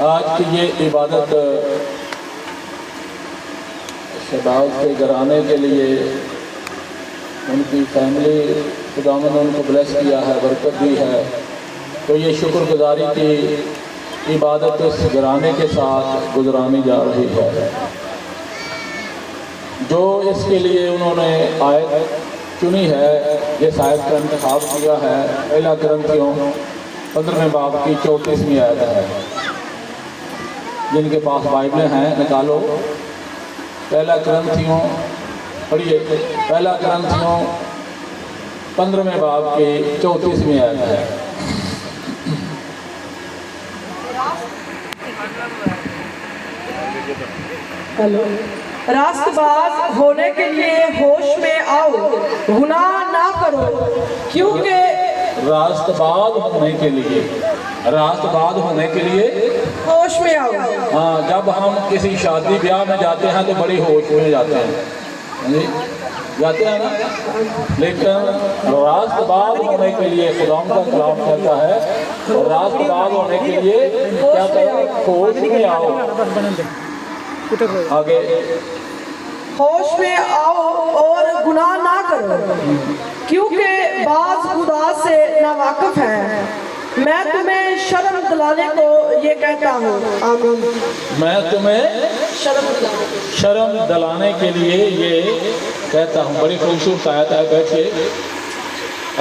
आज की ये इबादत शहबाज के घराने के लिए, उनकी फैमिली, खुदावंद ने उनको ब्लेस किया है, बरकत दी है, तो ये शुक्रगुजारी की इबादत इस घराने के साथ गुजरानी जा रही है। जो इसके लिए उन्होंने आयत चुनी है, जिस आयत का इंतखाब किया है, पहला कुरिन्थियों 15वें बाब की 34वीं आयत है। जिनके पास बाइबलें हैं निकालो, पहला कुरिन्थियों पढ़िए, पहला कुरिन्थियों 15वें बाब की 34वीं आयत है। हेलो, रास्तबाज होने के लिए होश में आओ, गुनाह ना करो, क्योंकि रास्तबाज होने के लिए, रास्तबाज होने के लिए होश में आओ। हाँ, जब हम किसी शादी ब्याह में जाते हैं तो बड़ी होश में जाते हैं, जी जाते हैं ना, लेकिन रास्तबाज होने के लिए खुदाम का कलाम कहता है, रास्तबाज होने के लिए क्या कहता, होश में आओ। आगे, होश में आओ और गुनाह ना करो, क्योंकि बाज खुदा से नावाकिफ है। मैं तुम्हें शर्म दिलाने को ये कहता हूँ। आमीन। मैं तुम्हें शर्म दिलाने के लिए ये कहता हूँ। बड़ी खूबसूरत आयत है, बैठिए।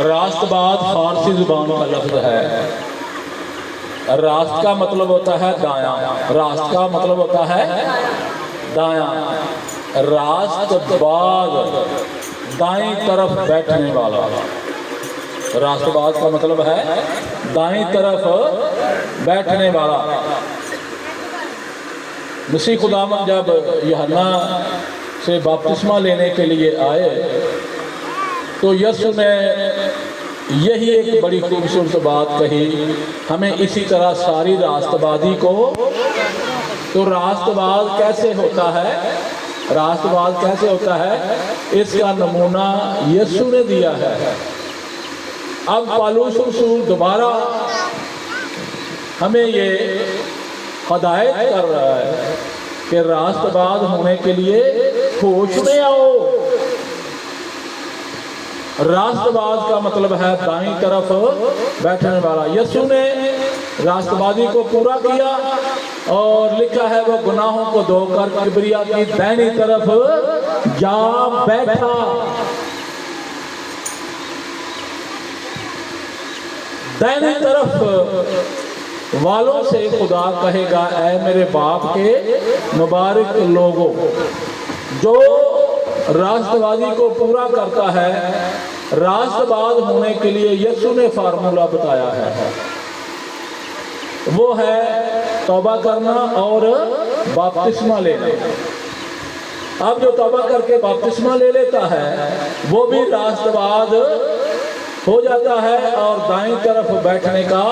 रास्तबाज फारसी जुबान का लफ्ज है। रास्त का मतलब होता है दायां, रास्त का मतलब होता है दायां। रास्तबाज दाईं तरफ बैठने वाला, रास्तबाज का मतलब है दाईं तरफ बैठने वाला। मसीह खुदावंद जब यूहन्ना से बपतिस्मा लेने के लिए आए तो यीशु ने यही एक बड़ी खूबसूरत बात कही, हमें इसी तरह सारी रास्तबाजी को। तो रास्तबाज कैसे होता है, रास्तबाज कैसे होता है, इसका नमूना यीशु ने दिया है। अब पौलुस रसूल दोबारा हमें ये हदायत कर रहा है कि रास्तबाज होने के लिए होश में आओ। रास्तबाज का मतलब है दाईं तरफ बैठने वाला। यीशु ने रास्तबाजी को पूरा किया और लिखा है वो गुनाहों को धोकर किबरिया की दाहिनी तरफ जा बैठा। दाहिनी तरफ वालों से खुदा कहेगा, ऐ मेरे बाप के मुबारक लोगों, जो रास्तबाजी को पूरा करता है। रास्तबाज होने के लिए यीशु ने फार्मूला बताया है, वो है तौबा करना और बपतिस्मा लेना। अब जो तौबा करके बपतिस्मा ले लेता है वो भी रास्तबाज हो जाता है और दाईं तरफ बैठने का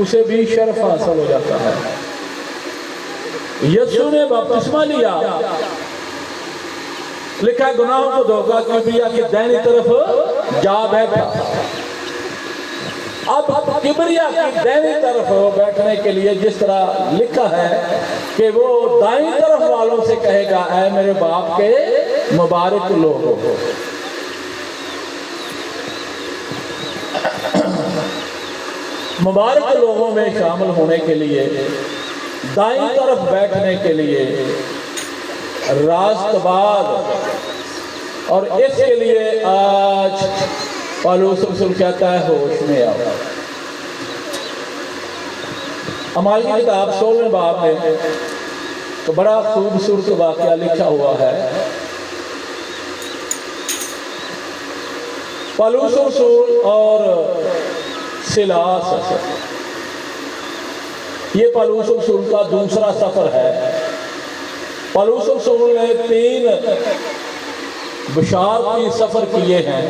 उसे भी शर्फ हासिल हो जाता है। यीशु ने बपतिस्मा लिया, लिखा है गुनाहों को धोकर किबरिया की दाहिनी तरफ जा बैठा। अब किबरिया की दाहिनी तरफ बैठने के लिए जिस तरह लिखा है कि वो दाईं तरफ वालों से कहेगा, ऐ मेरे बाप के मुबारक लोगों। मुबारक लोगों में शामिल होने के लिए, दाईं तरफ बैठने के लिए रास्तबाज, और इसके लिए आज पौलुस रसूल कहता है होश में आओ। अमाल की किताब 16वें बाब में तो बड़ा खूबसूरत वाकया लिखा हुआ है। पौलुस रसूल और सिलास, ये पौलुस रसूल का दूसरा सफर है। पौलुस रसूल ने 3 बशारती सफर किए हैं।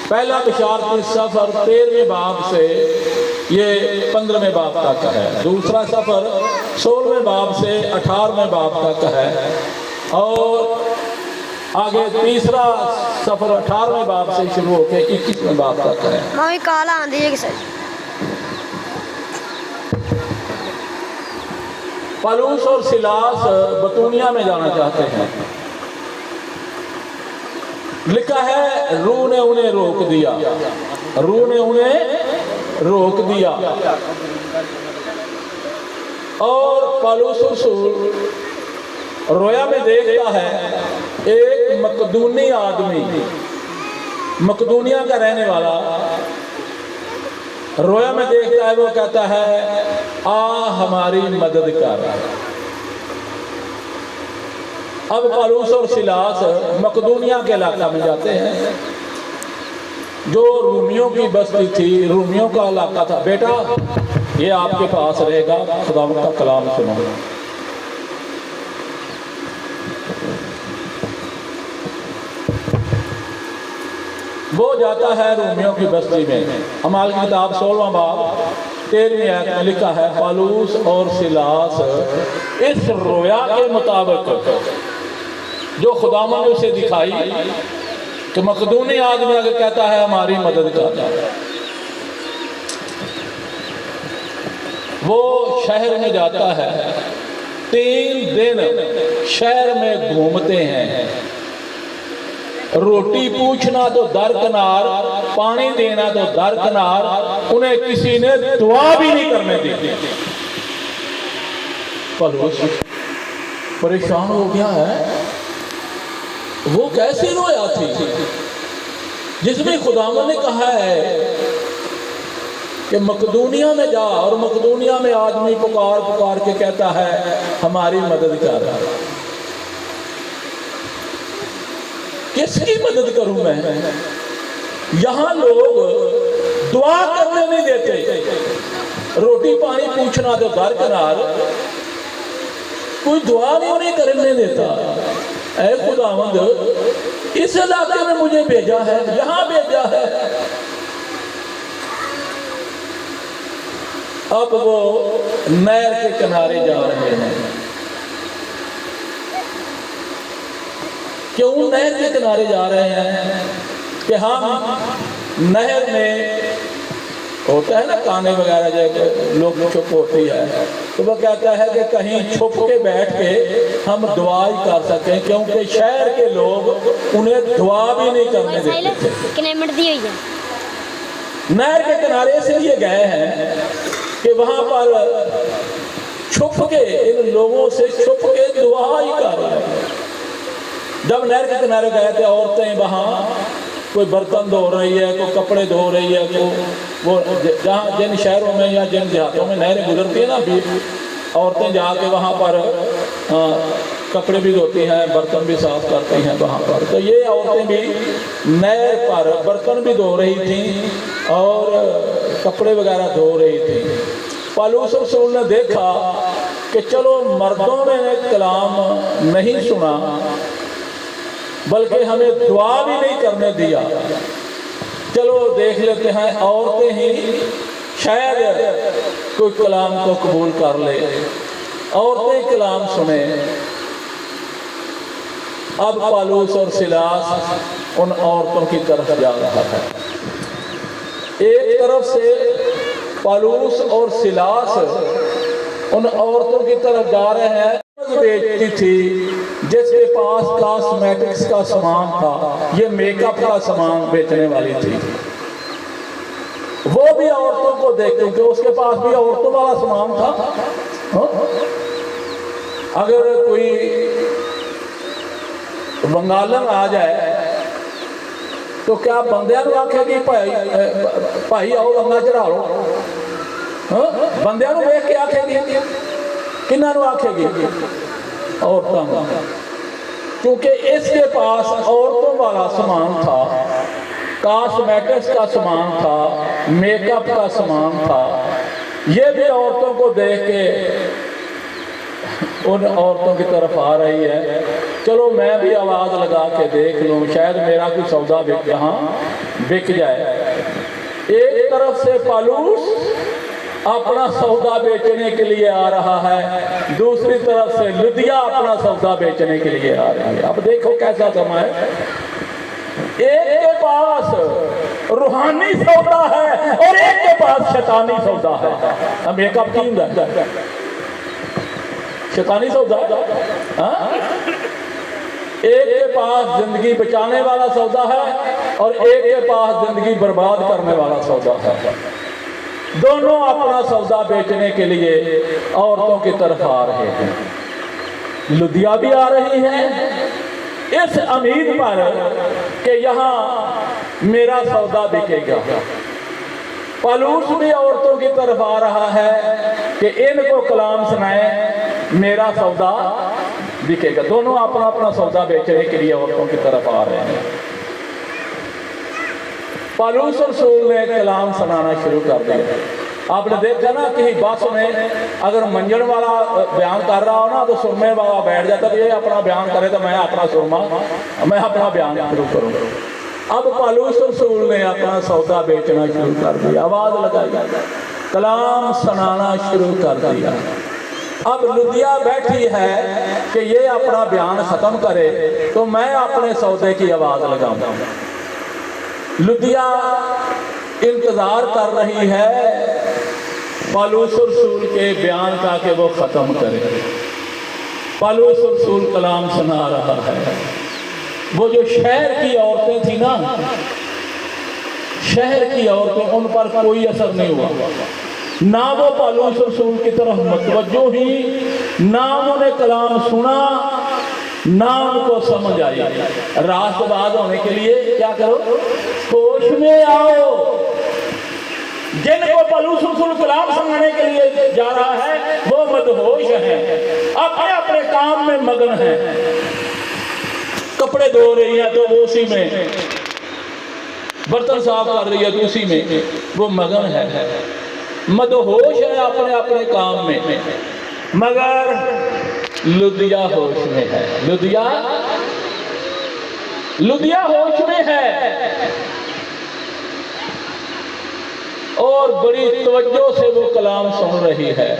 पहला बशारती सफर 13वें बाब से ये 15वें बाब तक है। दूसरा सफर 16वें बाब से 18वें बाब तक है और आगे तीसरा सफर 18वें बाब से शुरू होकर 21वें बाब तक है। काला आंधी है पालूस और सिलास बतूनिया में जाना चाहते हैं। लिखा है रूह ने उन्हें रोक दिया, रूह ने उन्हें रोक दिया। और पालूस रसूल रोया में देखता है एक मकदूनी आदमी, मकदूनिया का रहने वाला, रोया में देखता है, वो कहता है आ हमारी मदद कर। अब पालूस और सिलास मकदूनिया के इलाका में जाते हैं जो रूमियों की बस्ती थी, रूमियों का इलाका था। बेटा ये आपके पास रहेगा, खुदावंद का कलाम सुनो। वो जाता है रूमियों की बस्ती में। अमाल की किताब 16वां बाब 13वीं आयत में लिखा है पालूस और सिलास इस रोया के मुताबिक जो खुदावंद ने उसे दिखाई कि मकदूनी आदमी अगर कहता है हमारी मदद कर, वो शहर में जाता है, 3 दिन शहर में घूमते हैं। रोटी पूछना तो दरकिनार, पानी देना तो दरकिनार, उन्हें किसी ने दुआ भी नहीं करने दी। पालूस परेशान हो गया है, वो कैसे रोया थी जिसमें खुदावंद ने कहा है कि मकदूनिया में जा, और मकदूनिया में आदमी पुकार पुकार के कहता है हमारी मदद कर। किसकी मदद करूं मैं? यहां लोग दुआ करने नहीं देते, रोटी पानी पूछना तो दरकिनार, कोई दुआ नहीं उन्हें करने देता। ऐ खुदावंद इस इलाके में मुझे भेजा है, यहां भेजा है। अब वो नहर के किनारे जा रहे हैं। क्यों नहर के किनारे जा रहे हैं? कि हम नहर में होता है ना काने वगैरह जैसे लोग छुप होती है, तो वो कहता है कि कहीं छुप के बैठ के हम दुआ ही कर सकें, क्योंकि शहर के लोग उन्हें दुआ भी नहीं करने देते। नहर के किनारे इसलिए गए हैं कि वहां पर छुप के इन लोगों से छुप के दुआ ही कर रहे हैं। जब नहर के किनारे गए थे, औरतें वहाँ कोई बर्तन धो रही है, कोई कपड़े धो रही है, तो वो जहाँ जिन शहरों में या जिन देहातों में नहरें गुजरती है ना, भी औरतें जाके वहाँ पर कपड़े भी धोती हैं, बर्तन भी साफ करती हैं वहाँ पर। तो ये औरतें भी नहर पर बर्तन भी धो रही थीं और कपड़े वगैरह धो रही थी। पालूस रसूल ने देखा कि चलो मर्दों ने कलाम नहीं सुना, बल्कि हमें दुआ भी नहीं करने दिया, चलो देख लेते हैं औरतें ही शायद कोई कलाम को कबूल कर ले, औरतें कलाम सुने। अब पालूस और सिलास उन औरतों की तरफ जा रहा है। एक तरफ से पालूस और सिलास उन औरतों की तरफ जा रहे हैं बेचती थी जिसके पास कॉस्मेटिक्स का सामान था, ये मेकअप का सामान बेचने वाली थी। वो भी औरतों को देखते थे, उसके पास भी औरतों वाला सामान था। अगर कोई बंगालन आ जाए तो क्या बंदियां को आखेगी भाई आओ गंगा चढ़ा लो? बंदियां को देख के आखेगी, किन्ना आखेगी? औरतों, क्योंकि इसके पास औरतों वाला सामान था, कॉस्मेटिक्स का सामान था, मेकअप का सामान था। ये भी औरतों को देख के उन औरतों की तरफ आ रही है, चलो मैं भी आवाज़ लगा के देख लूँ, शायद मेरा कोई सौदा यहाँ बिक जाए। एक तरफ से पालूस अपना सौदा बेचने के लिए आ रहा है, दूसरी तरफ से लुदिया अपना सौदा बेचने के लिए आ रही है। अब देखो कैसा समय है, एक के पास रूहानी सौदा है और एक के पास शैतानी सौदा है। अब मेकअप टीम शैतानी सौदा। हाँ? एक के पास जिंदगी बचाने वाला सौदा है और एक के पास जिंदगी बर्बाद करने वाला सौदा है। दोनों अपना सौदा बेचने के लिए औरतों की तरफ आ रहे हैं। लुदिया भी आ रही है इस उम्मीद पर कि यहाँ मेरा सौदा बिकेगा। पौलुस भी औरतों की तरफ आ रहा है कि इनको कलाम सुनाए, मेरा सौदा बिकेगा। दोनों अपना अपना सौदा बेचने के लिए औरतों की तरफ आ रहे हैं। पौलुस रसूल ने कलाम सुनाना शुरू कर दिया। आपने देखा ना कि बस में अगर मंजन वाला बयान कर रहा हो ना तो सुरमे वाला बैठ जाता है, ये अपना बयान करे तो मैं अपना सुरमा, मैं अपना बयान शुरू करूँ। अब पौलुस रसूल ने अपना सौदा बेचना शुरू कर दिया, आवाज लगाई, कलाम सुनाना शुरू कर दिया। अब लुदिया बैठी है कि ये अपना बयान खत्म करे तो मैं अपने सौदे की आवाज लगाऊंगा। लुदिया इंतजार कर रही है पौलुस रसूल के बयान का कि वो खत्म करे। पौलुस रसूल कलाम सुना रहा है। वो जो शहर की औरतें थी ना, शहर की औरतें, उन पर कोई असर नहीं हुआ। ना वो पौलुस रसूल की तरफ मुतवज्जो ही, ना उन्होंने कलाम सुना, ना उनको समझ आई। रास्तबाज होने के लिए क्या करो, होश में आओ। जिनको पौलुस रसूल कलाम सुनाने के लिए जा रहा है वो मदहोश है, अपने अपने काम में मगन है। कपड़े धो रही है तो वो उसी में, बर्तन साफ कर रही है तो उसी में वो मगन है, मदहोश है अपने अपने काम में। मगर लुदिया होश में है। लुदिया होश में है और बड़ी तवज्जो से वो कलाम सुन रही है।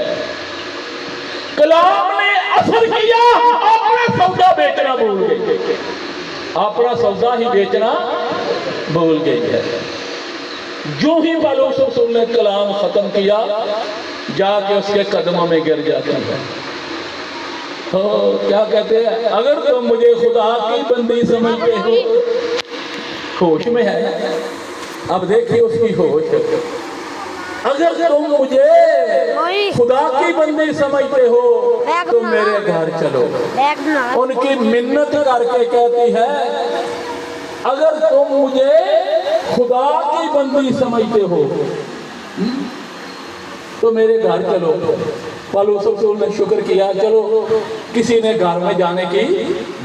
कलाम ने असर किया, अपना सौदा बेचना भूल गई, अपना सौदा ही बेचना भूल गई है। जो ही पौलुस रसूल ने कलाम खत्म किया जाके उसके कदमों में गिर जाती है। तो क्या कहते हैं, अगर तुम मुझे खुदा की बंदी समझते हो, होश में है। अब देखिए उसकी होश, अगर तुम मुझे खुदा की बंदी समझते हो तो मेरे घर चलो। उनकी मिन्नत करके कहती है, अगर तुम मुझे खुदा की बंदी समझते हो तो मेरे घर चलो। पौलुस रसूल ने शुक्र किया, चलो किसी ने घर में जाने की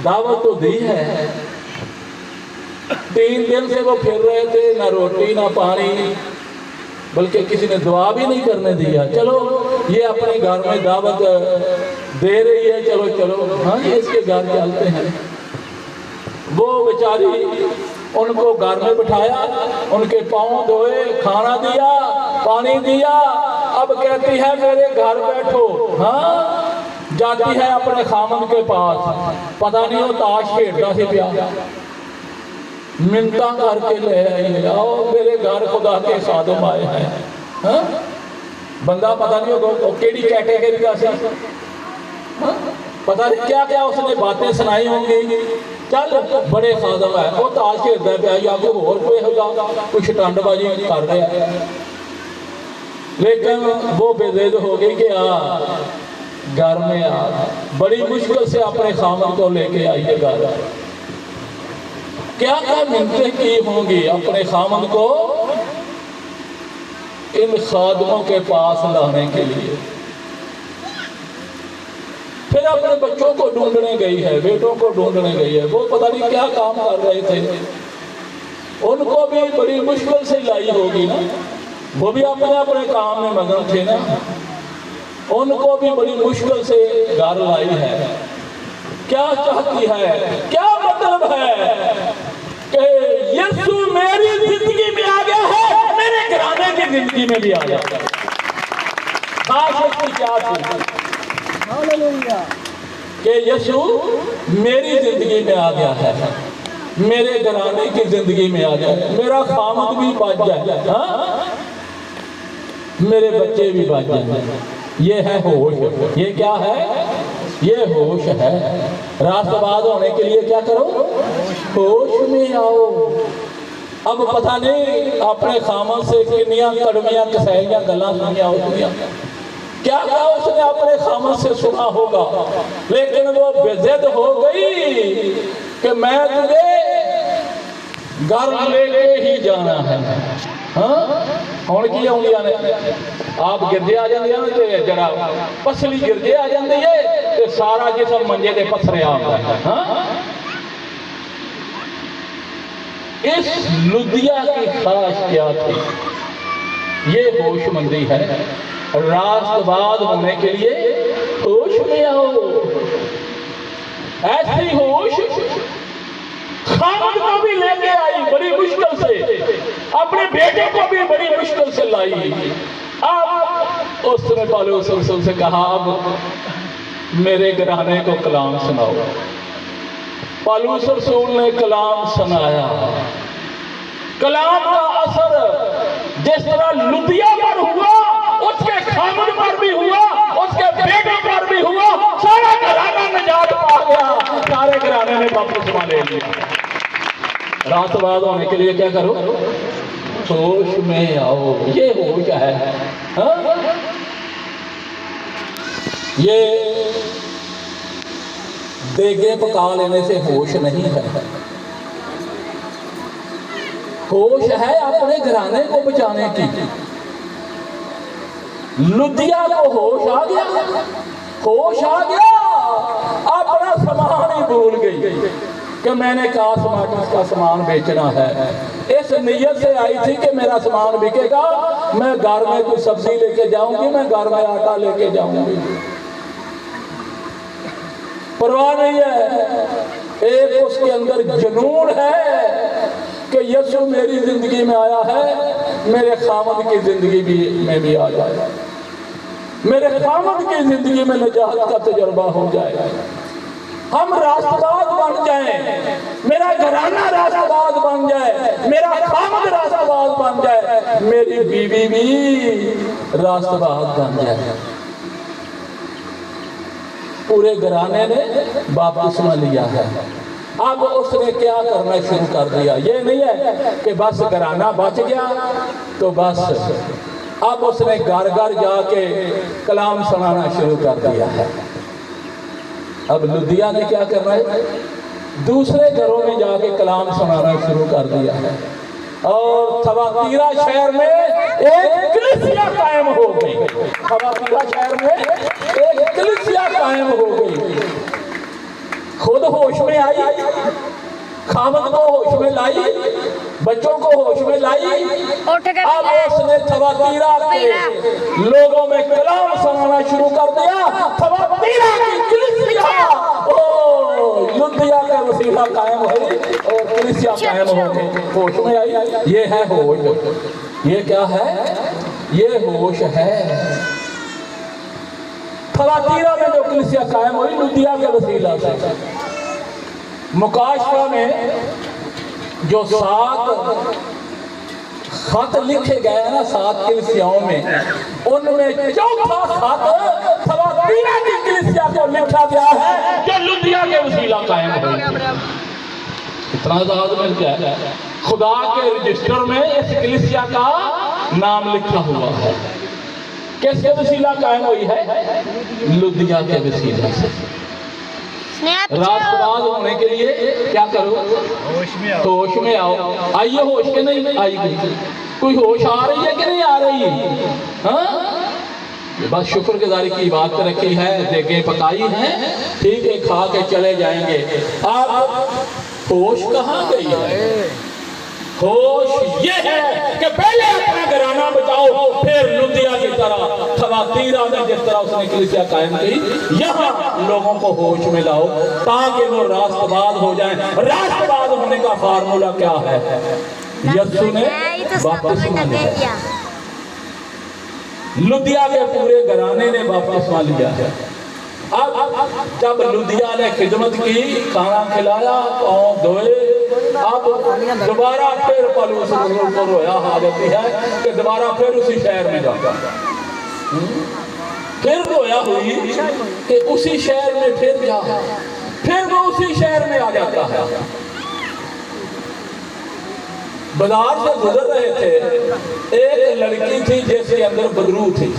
दावत तो दी है। 3 दिन से वो फिर रहे थे, ना रोटी ना पानी, बल्कि किसी ने दुआ भी नहीं करने दिया। चलो ये अपने घर में दावत दे रही है, चलो चलो हाँ इसके घर चलते हैं। वो बेचारी उनको घर में बिठाया, उनके पाँव धोए, खाना दिया, पानी दिया। अब कहती है मेरे घर बैठो। हाँ, जाती है अपने खामन के पास, पता नहीं वो ताश खेलता से प्या, मिन्नता करके ले आई, आओ मेरे घर खुदा के खादिम आए हैं। हाँ? बंदा पता नहीं होगा केड़ी कैटेगरी का सी, पता नहीं क्या क्या उसने बातें सुनाई होंगी। चल बड़े खादिम है, वो ताश खेलता पिया या होर कोई होगा, कुछ टंडबाजी कर रहा है। लेकिन वो बेज़ेद हो गई कि घर में आ, बड़ी मुश्किल से अपने खामन को लेके आई है घर। क्या क्या मिन्नतें की होंगी अपने खामन को इन खादिमों के पास लाने के लिए। फिर अपने बच्चों को ढूंढने गई है, बेटों को ढूंढने गई है। वो पता नहीं क्या काम कर रहे थे, उनको भी बड़ी मुश्किल से लाई होगी ना, वो भी अपने अपने काम में मगन थे ना, उनको भी बड़ी मुश्किल से घर लाई है। क्या चाहती है, क्या मतलब है कि यीशु मेरी जिंदगी में आ गया है, मेरे घराने की जिंदगी में भी आ गया है। क्या थी कि यीशु मेरी जिंदगी में आ गया है, मेरे घराने की जिंदगी में आ जाए, मेरा खामद भी बच जाए, हाँ? मेरे बच्चे भी बच जाए। ये है होश। ये क्या है? ये होश है। राष्ट्रवाद होने के लिए क्या करो? होश में आओ। अब पता नहीं अपने खामन से किन्नियां कड़मियां कसैलियां गल्लां सुनिया होतियां, क्या क्या उसने अपने खामन से सुना होगा, लेकिन वो बेजिद हो गई कि मैं तुझे घर लेके ही जाना है। हाँ हुण की आउंदियां ने, आप गिरजे आ जांदियां ने ते जरा पसली गिरजे आ जांदी है ते सारा जिसम मंजे ते पसरे आंदा है। हाँ इस लुधिया की खास क्या थी? ये होशमंदी है। राष्ट्रवाद होने के लिए होश में आओ। ऐसी होश खामद को भी लेके आई बड़ी मुश्किल से, अपने बेटे को भी बड़ी मुश्किल से लाई। अब उसने पालूस रसूल से कहा, अब मेरे घराने को कलाम सुनाओ। पालूस रसूल ने कलाम सुनाया। कलाम का असर जिस तरह लुधिया पर हुआ, उसके खामद पर भी हुआ, उसके बेटे पर भी हुआ। सारा घराना निजात पा गया, सारे घराने ने बपतिस्मा ले लिया। राष्ट्रवाद होने के लिए क्या करो? होश में आओ। ये होश है। हाँ? ये देगे पका लेने से होश नहीं है। होश है अपने घराने को बचाने की। लुधिया को होश आ गया, होश आ गया, अपना सामान ही भूल गई कि मैंने कॉस्मेटिक्स का सामान बेचना है। इस नीयत से आई थी कि मेरा सामान बिकेगा, मैं घर में कुछ सब्जी लेके जाऊंगी, मैं घर में आटा लेके जाऊंगी। परवाह नहीं है। एक उसके अंदर जुनून है कि यीशु मेरी जिंदगी में आया है, मेरे खामद की जिंदगी में भी आ जाए, मेरे खामद की जिंदगी में निजात का तजुर्बा हो जाए, हम राष्ट्रवाद बन जाएं, मेरा घराना राष्ट्रवाद बन जाए, मेरा खामद राष्ट्रवाद बन जाए, मेरी बीवी भी राष्ट्रवाद बन जाए। पूरे घराने ने बपतिस्मा लिया है। अब उसने क्या करना शुरू कर दिया? ये नहीं है कि बस घराना बच गया तो बस, अब उसने घर घर जाके कलाम सुनाना शुरू कर दिया है। अब लुधिया ने क्या करना है? दूसरे घरों में जाके कलाम सुनाना शुरू कर दिया है। और थवातीरा शहर में एक कलीसिया कायम हो गई। थवातीरा शहर में एक कलीसिया कायम हो गई। खुद होश में आई, खामद को होश में लाई, बच्चों को होश में लाई। अब उसने थवातीरा के लोगों में कलाम सुनाना शुरू कर दिया। थवातीरा की कलीसिया लुधिया का वसीला कायम हुई और कलीसिया कायम हो गई, होश में आई। ये है होश। ये क्या है? ये होश है। थवातीरा में जो कलीसिया कायम हुई लुधिया के वसीला से। मुकाशफा में जो 7 खत लिखे गए ना 7 कलीसियाओं में, उनमें चौथा खत थवातीरा की कलीसिया को लिखा गया है जो लुधिया के वसीला कायम हुई। इतना ज़्यादा मिल गया है। खुदा के रजिस्टर में इस कलीसिया का नाम लिखा हुआ है। किसके वसीला कायम हुई है? लुधिया के वसीला से। राष्ट्रवाद होने के लिए क्या करो? होश में आओ। आइए होश के नहीं आई गई, कोई होश आ रही है कि नहीं आ रही? हाँ बस शुक्रगुजारी की बात रखी है, देखें पकाई है, ठीक है, खा के चले जाएंगे। अब होश कहाँ गई है? होश ये है कि पहले अपना घराना बचाओ, फिर लुधिया की तरह थवातीरा में जिस तरह उसने कलीसिया कायम की, यहाँ लोगों को होश में लाओ ताकि वो राष्ट्रवाद हो जाए। राष्ट्रवाद होने का फार्मूला क्या है? यीशु ने बपतिस्मा लिया, लुधिया के पूरे घराने ने बपतिस्मा लिया है। अब जब लुधिया ने खिदमत की, खाना खिलाया, पाँव धोए, अब दोबारा फिर पालूस रसूल को रोया हालत है कि दोबारा फिर उसी शहर में जाता। फिर रोया हुई कि उसी शहर में फिर जा, फिर वो उसी शहर में आ जाता है। बाजार से गुजर रहे थे, एक लड़की थी जिसके अंदर बदरू थी,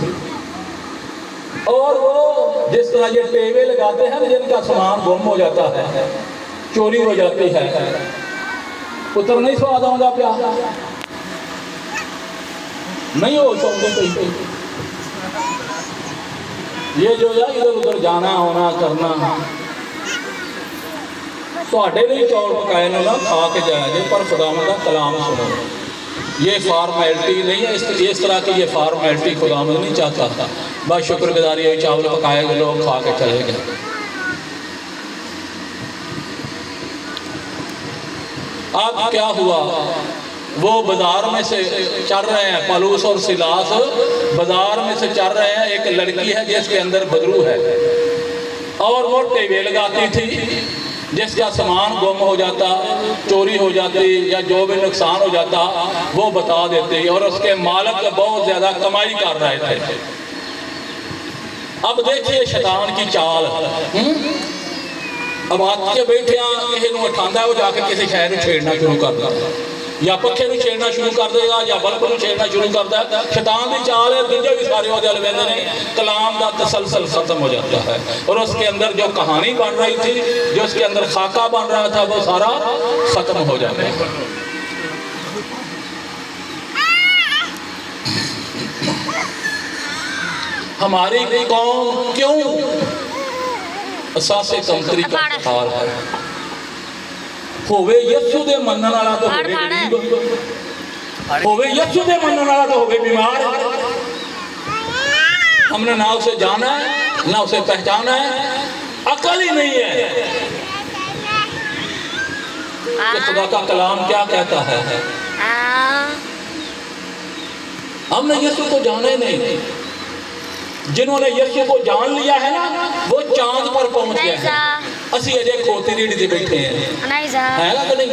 और वो जिस तरह ये टेवे लगाते हैं जिनका सामान गुम हो जाता है, चोरी हो जाती है, पुत्र नहीं स्वाद आऊंगा प्या नहीं हो सकते। ये जो है इधर उधर जाना होना करना, ਤੁਹਾਡੇ ਲਈ चौल पकाए ने ना खा के जाया जे, पर खुदावंद का कलाम सुनो। ये फार्मैलिटी नहीं है, इस तरह की ये फार्मैलिटी खुदावंद नहीं चाहता था। बस शुक्रगुजारी है, चावल पकाए गए, लोग खा के चले गए। अब क्या हुआ, वो बाजार में से चल रहे हैं, पलूस और सिलास बाजार में से चल रहे हैं। एक लड़की है जिसके अंदर बदरू है, और वो टेवे लगाती थी, जिसका सामान गुम हो जाता, चोरी हो जाती या जो भी नुकसान हो जाता वो बता देती, और उसके मालिक बहुत ज्यादा कमाई कर रहे थे। अब देखिए शैतान की चाल। अब आके बैठे किसी को उठाता है, वो जाके किसी शहर में छेड़ना शुरू कर देता, या पखे में छेड़ना शुरू कर देगा, या बल्ब में छेड़ना शुरू करता है। शैतान की चाल है, दूजे भी सारे वो वेंदे ने, कलाम का तसलसल खत्म हो जाता है, और उसके अंदर जो कहानी बन रही थी, जो उसके अंदर खाका बन रहा था, वो सारा खत्म हो जाता है। हमारी कौम क्यों असासे कंकरी का हाल है, होवे यीशु दे मनन वाला तो होवे गरीब, होवे यीशु दे मनन वाला तो होवे बीमार। हमने ना उसे जाना है ना उसे पहचाना है, अकल ही नहीं है कि खुदा का कलाम क्या कहता है। हमने यीशु को जाना ही नहीं। जिन्होंने यीशु को जान लिया है ना, वो चांद पर पहुंच गए हैं। असी अजय खोती रीढ़ से बैठे हैं, है ना कि नहीं?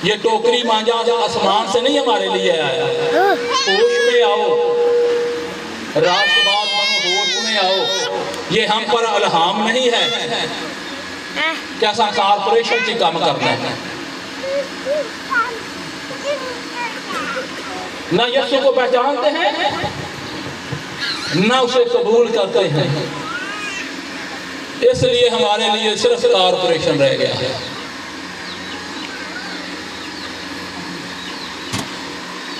ये टोकरी मांझा आसमान से नहीं हमारे लिए आया। होश में आओ, राष्ट्रवाद बनो, होश में आओ। ये हम पर अलहाम नहीं है क्या सा कारपोरेशन से काम करना है। ना यीशु को पहचानते हैं ना उसे कबूल करते हैं, इसलिए हमारे लिए सिर्फ कारपोरेशन रह गया है।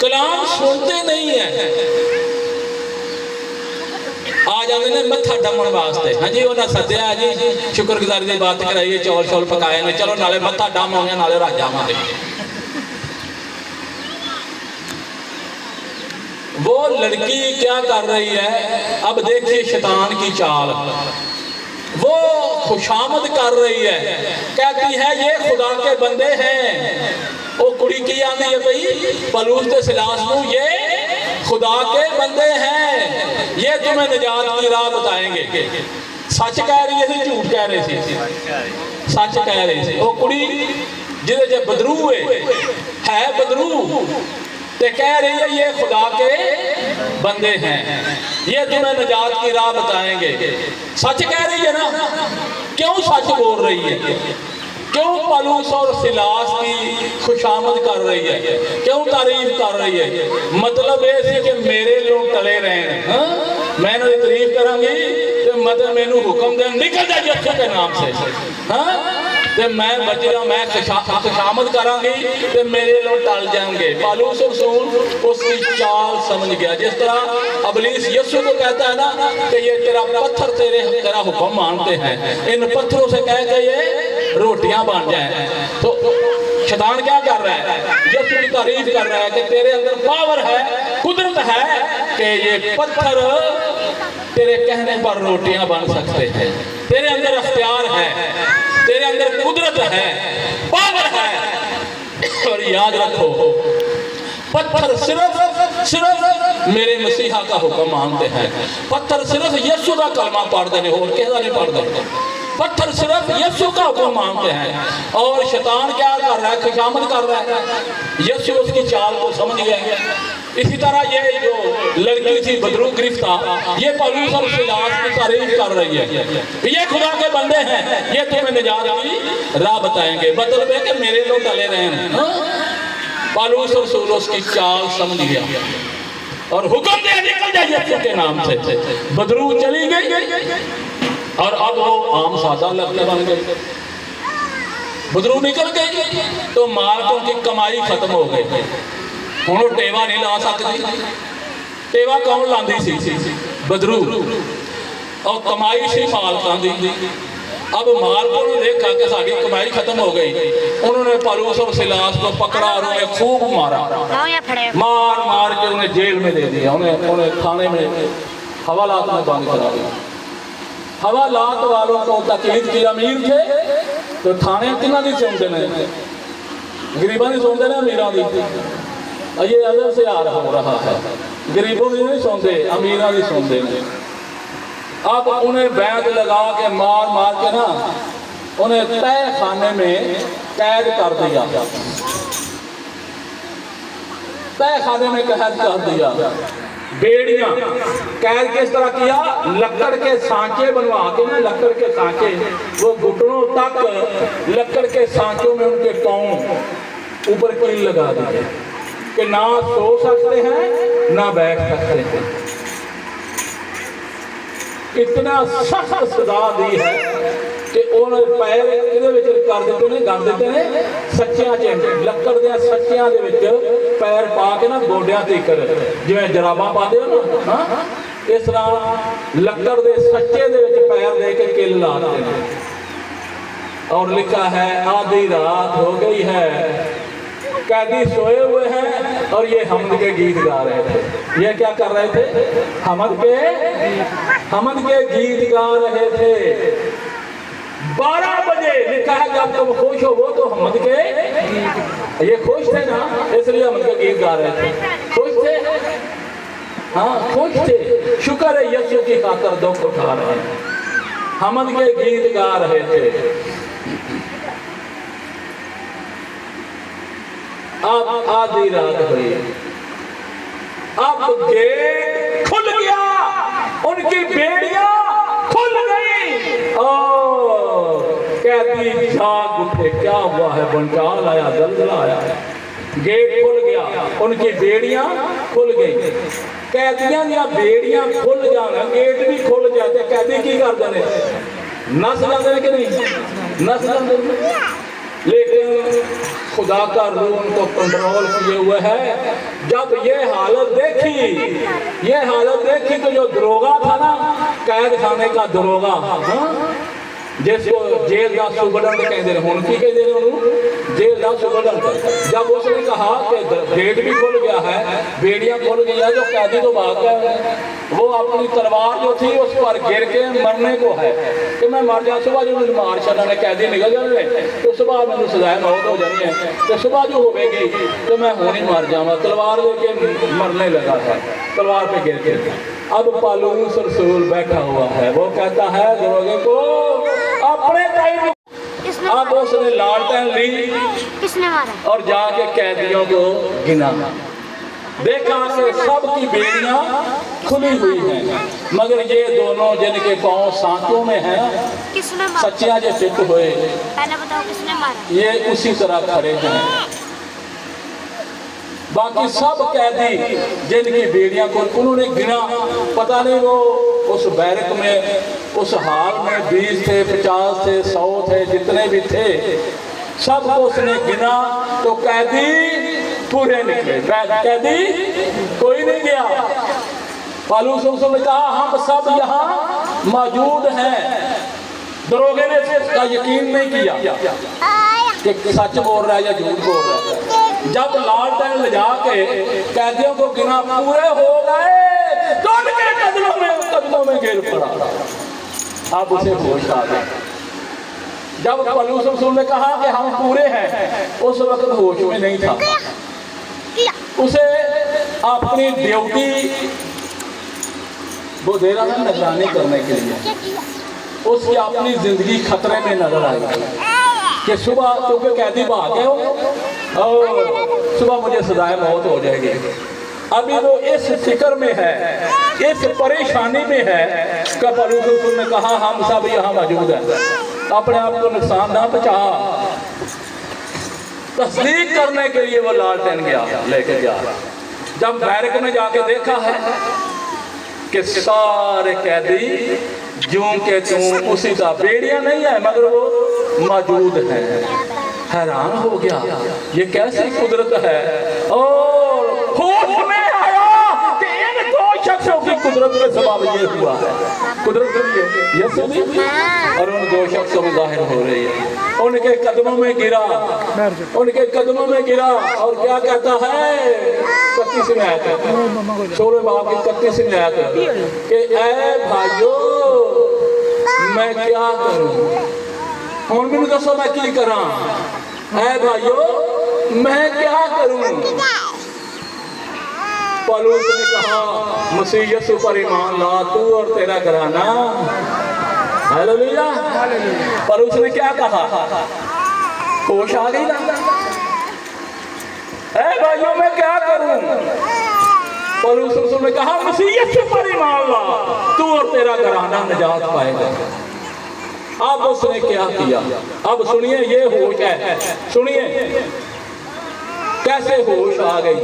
कलाम सुनते नहीं है, आ जाते ने मत्था डमन वास्ते। हाँ जी, उन्हें सद्या जी, शुक्रगुजारी की बात कराइए, चौल चौल पकाए ने, चलो नाले मत्था डम हो गया, नाले रख जावांगे। वो लड़की क्या कर रही है, अब देखिए शैतान की चाल। वो खुशामद कर रही है, कहती है ये खुदा के बंदे हैं। वो कुड़ी की आंदी है भाई पलूस ते सिलास को, ये खुदा के बंदे हैं, ये तुम्हें निजात की राह बताएंगे। सच कह रही थी, झूठ कह रही थी? सच कह रही थी। वो कुड़ी जिसे बदरू है बदरू, ते कह रही है ये खुदा के बंदे हैं, ये तुम्हें निजात की राह बताएंगे। सच कह रही है ना? क्यों सच बोल रही है? क्यों पलूस और सिलास की खुशामद कर रही है? क्यों तारीफ कर रही है? मतलब ये कि मेरे लोग टले रहे, मैंने तारीफ करांगी तो मतलब मैनू हुक्म दे निकल जा यीशु के नाम से, ते मैं बचेगा, मैं खुशामद करांगी तो मेरे लोग टल जाएंगे। पालूस रसूल उसकी चाल समझ गया। जिस तरह अबलीस यीशु को कहता है ना कि ये तेरा पत्थर तेरा हुक्म मानते हैं, इन पत्थरों से कह के ये रोटियां बन जाए। तो शैतान क्या कर रहा है? यीशु की तारीफ कर रहा है कि तेरे अंदर पावर है, कुदरत है कि ये पत्थर तेरे कहने पर रोटियां बन सकते हैं। तेरे अंदर अख्तियार है, तेरे अंदर कुदरत है, पावर है। और याद रखो, पत्थर सिर्फ मेरे मसीहा का हुक्म मानते हैं। पत्थर सिर्फ यीशु का कलमा पढ़ते हैं, और किसी नहीं पढ़ते। पत्थर सिर्फ यीशु का हुक्म मानते हैं। और शैतान क्या कर रहा है? खुशामद कर रहा है। यीशु उसकी चाल को समझ गया, इसी तरह ये जो लड़की थी बदरू गिरफ्तार, ये पलूस और सिलास की तारीफ कर रही है, ये खुदा के बंदे हैं, ये तुम्हें निजात की राह बताएंगे। मतलब है कि मेरे लोग डले रहे हैं। पलूस और सूलूस की चाल समझ गया और हुक्म दिया निकल जाइए यीशु के नाम से। बदरू चली गई और अब वो आम सादा लगने बन गई। बदरू निकल गई तो मालकों की कमाई खत्म हो गई। हुण टेवा नहीं ला सकती। टेवा कौन लांदी सी? बदरू। और कमाई सी मालकों की। अब मालकों ने देखा कि साड़ी कमाई खत्म हो गई, उन्होंने पलूस और सिलास को पकड़ा और उन्हें खूब मारा, मार मार के उन्हें जेल में दे दिया। उन्हें थाने में हवालात में बंद करा दिया। हवालात वालों को तकलीफ की, अमीर थे तो थाने किन्ना दी सुनते ने, गरीबों की सुनते ने, अमीरों की। ये अदर से आ रहा है, गरीबों की नहीं सुनते, अमीरों की सुनते हैं। अब उन्हें बैंड लगा के मार मार के ना उन्हें तय खाने में कैद कर दिया। तय खाने में कैद कर दिया। बेड़ियां कैद किस तरह किया? लकड़ के सांचे बनवा के ना, लकड़ के सांचे, वो घुटनों तक लकड़ के सांचों में उनके पांव ऊपर कील लगा दिए कि ना सो सकते हैं ना बैठ सकते हैं। इतना सख्त सजा दी है कि उन्होंने पैर कर देते हैं, गन देते हैं सच्चियां च, लकड़ दे सच्चियां दे विच पैर पा के ना गोडियां तक, जिवें जराबां पाते हो ना, हाँ इस तरह लकड़ दे सच्चे दे विच पैर दे के किल ला देते हैं। और लिखा है आधी रात हो गई है, कैदी सोए हुए हैं और ये हमद के गीत गा रहे थे। ये क्या कर रहे थे? हमद के गीत गा रहे थे। 12 बजे लिखा है जब तुम खुश हो, वो तो हमद के, ये खुश थे ना, इसलिए हमद के गीत गा रहे थे। खुश थे, हाँ खुश थे। शुक्र है यीशु की खातर दुख उठा रहे हैं। हमद के गीत गा रहे थे। अब आधी रात हुई, अब गेट खुल गया, उनकी बेड़ियां खुल गई और कैदी जाग उठे। क्या हुआ है? बंटाल आया, दलदला आया। गेट खुल गया, उनकी बेड़ियां खुल गई। कैदियां दी बेड़ियां खुल जाना, गेट भी खुल जाते, कैदी की कर देने? नस जाते कि नहीं? नस जाते। लेकिन खुदा का रूह उनको कंट्रोल किए हुए है। जब ये हालत देखी तो जो दरोगा था ना, कैद खाने का दरोगा, जिसको जेल का सुबडंड कहते हैं, हुण की कहते हैं, जेल का सुबडंड। जब उसने कहा कि गेट भी खुल गया है, बेड़ियां खुल गई है, जो कैदी तो भाग गया, वो अपनी तलवार जो थी उस पर गिर के मरने को है कि मैं मर जा। सुबह जो मुझे मार छड़ने कैदी निकल जाए तो सुबह मैंने सजाए मौत हो जानी है, तो सुबह जो होगी तो मैं होनी मर जाऊंगा। तलवार लेके मरने लगा था, तलवार पे गिर के। अब पलूस रसूल बैठा हुआ है, वो कहता है दरोगे को अपने टाइम। अब उसने लालटेन ली, किसने मारा? और जाके कैदियों को गिना, देखा कि सबकी बेड़ियां खुली हुई हैं, मगर ये दोनों जिनके पांव सांचों में हैं, किसने मारा? सच्चियां जो फिट हुए, पहले बताओ किसने मारा? ये उसी तरह खड़े हैं। बाकी सब कैदी जिनकी बेड़ियां को उन्होंने गिना, पता नहीं वो उस बैरक में, उस हाल में 20 थे, 50 थे, 100 थे, जितने भी थे सबको उसने गिना तो कैदी पूरे निकले। कैदी कोई नहीं गया। पलूस ने कहा हम सब यहाँ मौजूद हैं। दरोगे ने इसका यकीन नहीं किया कि सच बोल रहा है या झूठ बोल रहा है। जब लालटेन ले जाके कैदियों को गिना पूरे हो गए तो उनके कदमों में गिर पड़ा। अब उसे होश आ गया। जब पलूस रसूल ने कहा कि हम पूरे हैं, उस वक्त होश में नहीं था। उसे अपनी ड्यूटी वो दे रहा था निगरानी करने के लिए, उसकी अपनी जिंदगी खतरे में नजर आई कि सुबह क्योंकि कैदी भाग गए हो और सुबह मुझे सजाए मौत हो जाएगी। अभी वो इस फिक्र में है, इस परेशानी में है कि पलूस रसूल ने कहा हम सब यहाँ मौजूद हैं, अपने आप को नुकसान ना पहुंचा। तस्दीक करने के लिए वो लालटेन गया, लेके गया। जब बैरक में जाके देखा है कि सारे कैदी यूं के त्यों उसी का, बेड़ियां नहीं है मगर वो मौजूद है। हैरान हो गया, ये कैसी कुदरत है। और होश में आया कि इन दो शख्सों की कुदरत के सबब ये हुआ है। कुदरत ये सुनी और उन दो शख्सों में जाहिर हो रही है। उनके कदमों में गिरा, उनके कदमों में गिरा और क्या कहता है 31 आयत, 16 बाब की 31 आयत कि ऐ भाइयों मैं क्या करूं, हुण मैनूं दसो मैं की करा। ऐ भाइयों मैं क्या करूं। पौलुस ने कहा मसीह यीशु पर ईमान ला तू और तेरा घराना। हालेलुया। पौलुस ने क्या कहा, होश आ गई ना। ऐ भाइयों मैं क्या करूं। पौलुस रसूल ने कहा मसीह यीशु पर ईमान ला तू और तेरा घराना निजात पाएगा। अब उसने क्या किया, अब सुनिए ये होश है, सुनिए कैसे होश आ गई।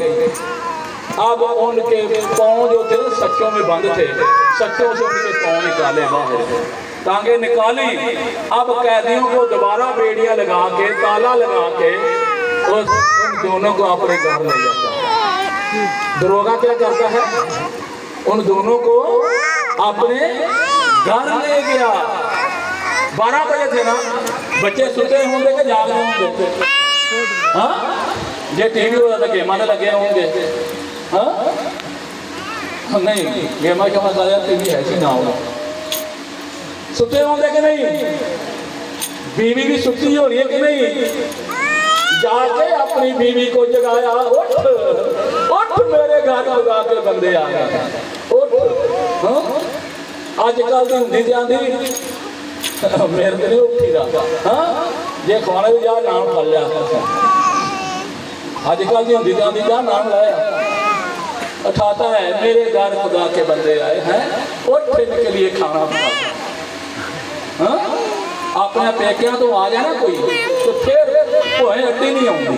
अब उनके पांव जो थे सच्चों में बंद थे, सच्चों से उनके पांव निकाले बाहर, टांगे निकाली। अब कैदियों को दोबारा बेड़ियां लगा के, ताला लगा के उन दोनों को अपने घर ले जाता है। दरोगा क्या करता है, उन दोनों को अपने घर ले गया। 12 बजे थे ना, बच्चे सुते होंगे कि जाग रहे होंगे। हाँ जे टीवी हो जाता गेमां लगे होंगे। हाँ नहीं गेमां क्यों लगा, टीवी है सी ना हो, सुते होंगे कि नहीं। बीवी भी सुती हो रही है कि नहीं। जाके अपनी बीवी को जगाया, उठ उठ मेरे घर खुदा के बंदे आ गए, उठ। अजकल की हिंदी जाती मेरे तो नहीं उठी रहा। हाँ जे खाने भी जा नाम खा लिया, अजकल की हिंदी जाती जा नाम लाया, उठाता है मेरे घर खुदा के बंदे आए हैं, उठ इनके लिए खाना बना। हाँ अपने पेकिया तो आ जाए ना कोई तो फिर भोए अड्डी नहीं आऊँगी,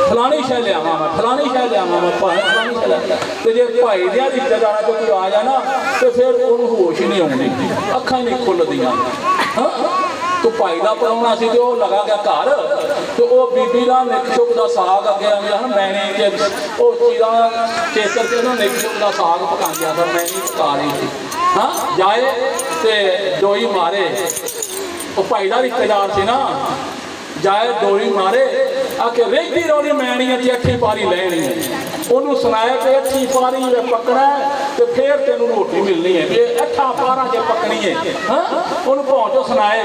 फलानी शह लिया मैं, फलानी शह लिया मैं, फलानी शह लिया। तो जे भाई दिया रिश्तेदार को कोई आ जाए ना तो फिर उन्होंने होश ही नहीं आनी, अखा ही नहीं खुलदियाँ। हाँ तो भाई का पराउना सी तो लगा गया घर, तो वह बीबी का निक चुक का साग अगे आया मैनी के चीज़ा चेतर के निक चुक का साग पका गया था, मैनी पका रही थी। हाँ जाए तो डोई मारे, वो भाई का रिश्तेदार से ना, जाए डोरी मारे आके रेती रोनी मैनी है अठी पारी लैनी है। उन्होंने सुनाया कि अठी पारी पकना है तो फिर तेन रोटी मिलनी है, ये अठा पारा जो पकनी है। हाँ उन्होंने पहुँचो सुनाए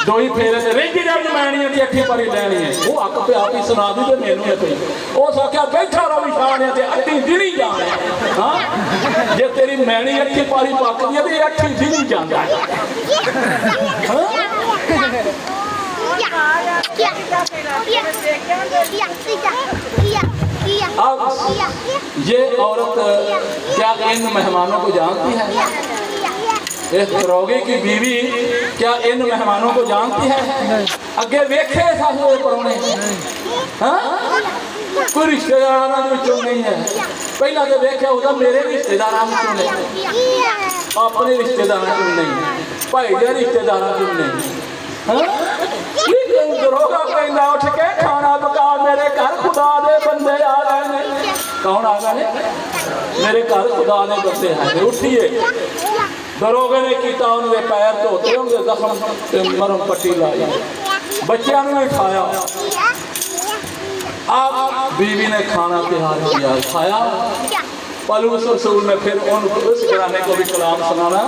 डोई फेरे से रेती रोनी मैनी है अठी पारी लैनी है। वो अक पे आप ही सुना दी तो मैनू है कोई उस आख्या बैठा रहो विशाल है अठी दिनी जाना है। हाँ जे तेरी मैनी अठी पारी पकदी है तो अठी दिनी जाना है। अब ये औरत क्या इन मेहमानों को जानती है, इस दरोगे की बीवी क्या इन मेहमानों को जानती है। अगे वेखे साहू परौने, हाँ कोई रिश्तेदार नहीं है, पहला तो वेख्या होगा मेरे रिश्तेदार नहीं, अपने रिश्तेदार नहीं, भाई के रिश्तेदार नहीं। दरोगा कहना उठ के खाना पका मेरे घर खुदा दे बंदे आ रहे हैं। कौन आ गए, मेरे घर खुदा दे बंदे हैं। उठिए दरोगे ने किया, उन्होंने पैर धोते, उन्होंने जख्म मरम पट्टी लाई, बच्चों ने खाया। अब बीवी ने खाना तैयार किया, खाया। पौलुस रसूल ने फिर उस घराने को भी कलाम सुनाना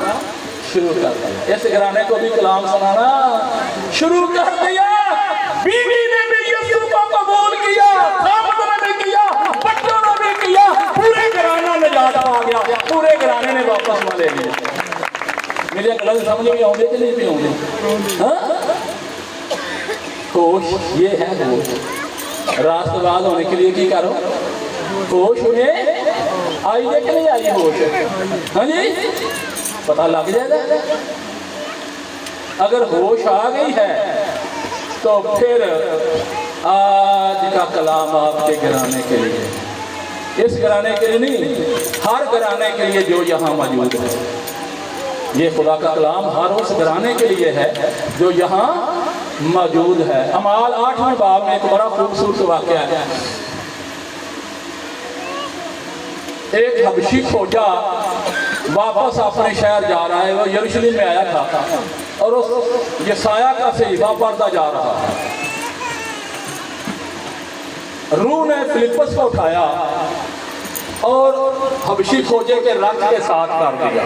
शुरू कर दिया, इस घराने को भी कलाम सुनाना शुरू कर दिया। बीवी ने भी यीशु को कबूल किया, खामद ने भी किया, बच्चों ने भी किया, पूरे घराना निजात पा गया, पूरे घराने ने वापस ले लिया। मेरे गलत समझ में आउंदे कि नहीं भी आउंदे। हाँ होश ये है, होश राष्ट्रवाद होने के लिए की करो, होश में आई है कि नहीं आई होश? हाँ जी, पता लग जाएगा। अगर होश आ गई है तो फिर आज का कलाम आपके घराने के लिए, इस घराने के लिए नहीं, हर घराने के लिए जो यहाँ मौजूद है। ये खुदा का कलाम हर उस घराने के लिए है जो यहाँ मौजूद है। अमाल 8वें बाब में एक बड़ा खूबसूरत वाक़या है। एक हबशी खोजा वापस अपने शहर जा रहा है। वो यरूशलेम में आया था और उस यसाया का सहीफा पढ़ता जा रहा है। रूह ने फिलिप्पस को उठाया और हबशी खोजे के रथ के साथ कर दिया।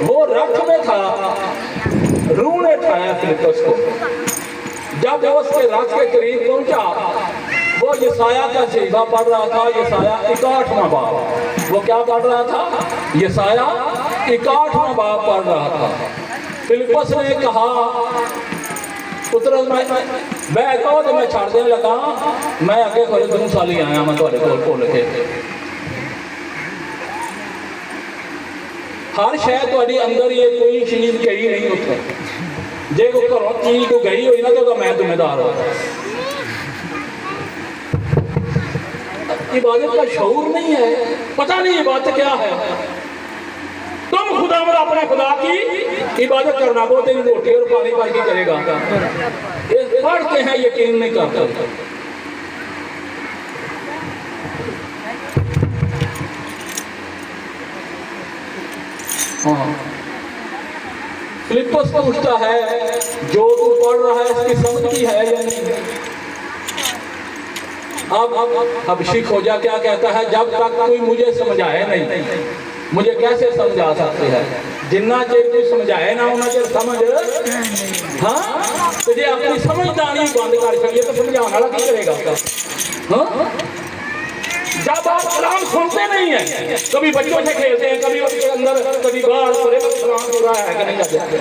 वो रथ में था, रूह ने उठाया फिलिप्पस को। जब वो उसके रथ के करीब पहुंचा, वो यसाया का सहीफा पढ़ रहा था। यसाया 61वां बाब। वो क्या पढ़ रहा था? यसाया 61वां बाब पढ़ रहा था। फिलिप्पस ने कहा, पुत्र मैं कहो तो मैं छड़ देने लगा, मैं अगे थोड़े 2 साल ही आया, मैं थोड़े कोल भुल के। हर शायद थोड़ी अंदर ये कोई चीज गई नहीं उठे। जे को घरों चीज को गई हुई ना तो मैं जिम्मेदार हूँ। इबादत का शऊर नहीं है, पता नहीं इबादत क्या है। तुम खुदा में अपने खुदा की इबादत करना, वो तेरी रोटी और पानी भर के करेगा। ये पढ़ते हैं, यकीन नहीं करते। हाँ, फिलिप्पस पूछता है, जो तू पढ़ रहा है इसकी समझ की है या नहीं? अब हबशी खोजा क्या कहता है, जब तक कोई मुझे समझाए नहीं, मुझे कैसे समझा सकते हैं? जिन्ना चेर कोई समझाए ना उन्ना चेर समझ। हाँ, तो जे अपनी समझदारी बंद कर सकिए तो समझाने वाला क्या करेगा? हाँ, जब आप कलाम सुनते नहीं है, कभी बच्चों से खेलते हैं, कभी उसके अंदर, कभी बाहर कलाम हो रहा है कि नहीं जाते।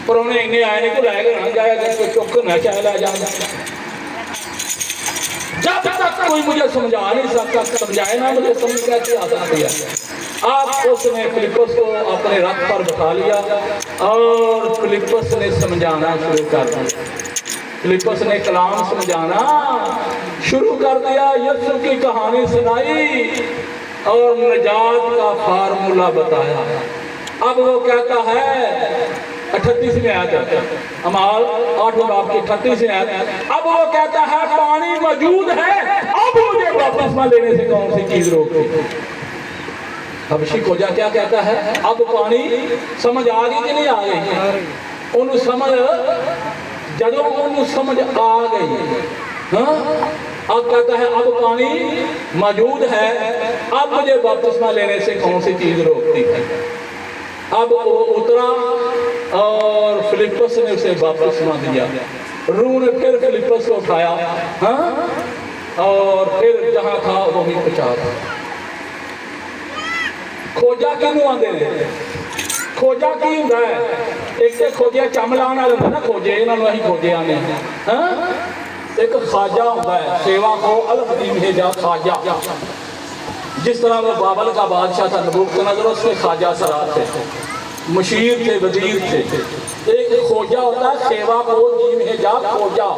पर उन्हें इन्हें आए नहीं को लाएगा ना जाएगा, कोई चुप ना चाहे ला जाएगा। जब तक कोई मुझे समझा नहीं सकता, समझाए ना, मुझे समझ कैसे आ सकती है? आप उसने फिलिप्पस को अपने रथ पर बैठा लिया और फिलिप्पस ने समझाना शुरू कर दिया। फिलिप्पस ने कलाम समझाना शुरू कर दिया, यीशु की कहानी सुनाई और निजात का फार्मूला बताया। अब वो कहता है 38 में आयत, अमाल 8वें बाब की 38 में आयत। अब वो कहता है पानी मौजूद है, अब मुझे बपतिस्मा लेने से कौन सी चीज रोकती? हबशी खोजा क्या कहता है? अब पानी समझ आ गई कि नहीं आ गई? उन्हें समझ, जदों उन्हें समझ आ गई, हाँ, अब कहता है अब पानी मौजूद है, अब मुझे बपतिस्मा लेने से कौन सी चीज रोकती है? अब वो उतरा और फिलिप्पस ने उसे बपतिस्मा दिया। रूह ने फिर फिलिप्पस को उठाया, हाँ, और फिर जहां था वहीं पहुंचा। खोजा किनू आंदे ने? खोजा की हुंदा है? एक तो खोजिया चम लाने वाला होंदा ना, खोजे, इन्होंने असीं खोजे आने। हाँ, एक खाजा होंदा है, सेवा को अलग दी भेजा खाजा। जिस तरह वो बाबल का बादशाह था नबूकदनेस्सर, उसके खाजा सरार थे, मुशीर थे, वजीर थे। एक खोजा होता है, सेवा को दी भेजा खोजा।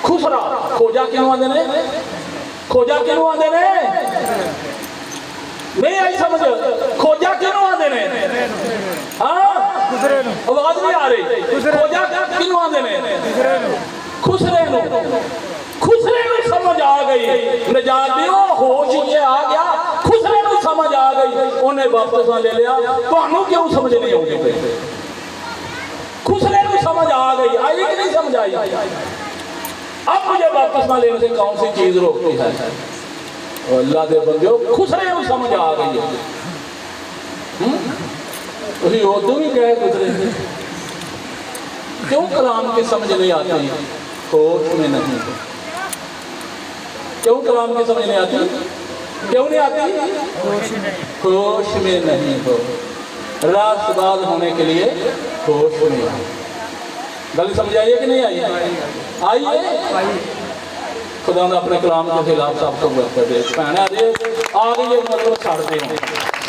खुसरा खोजा क्यों आंदे ने? खोजा क्यों आंदे ने? नहीं आई समझ? खोजा क्यों आंदे ने? हाँ, आवाज नहीं आ रही। खोजा क्यों आंदे ने? खुसरे नूं, खुसरे नूं समझ आ गई, निजात दी होश ये आ गया, खुसरे नूं समझ आ गई, उन्हें बपतिस्मा ले लिया। तुहानू क्यों समझ नहीं आउंदी? खुसरे नूं समझ आ गई, आई कि नहीं समझ आई? अब मुझे बपतिस्मा लेने से कौन सी चीज रोकती है? अल्लाह दे बंदो, खुसरे नूं समझ आ गई है। तुसीं उदों भी कहे खुसरे थे, क्यों कलाम की समझ नहीं आती? होश में नहीं। क्यों कलाम की समझ नहीं आती? क्यों नहीं आती? होश में नहीं हो। रास्तबाज होने के लिए होश में। गल समझ आई है कि नहीं आई? आई है? खुदा ने अपने कलाम के खिलाफ सब को बरकत दे। भैन आ जे आ गई मतलब छड़ दे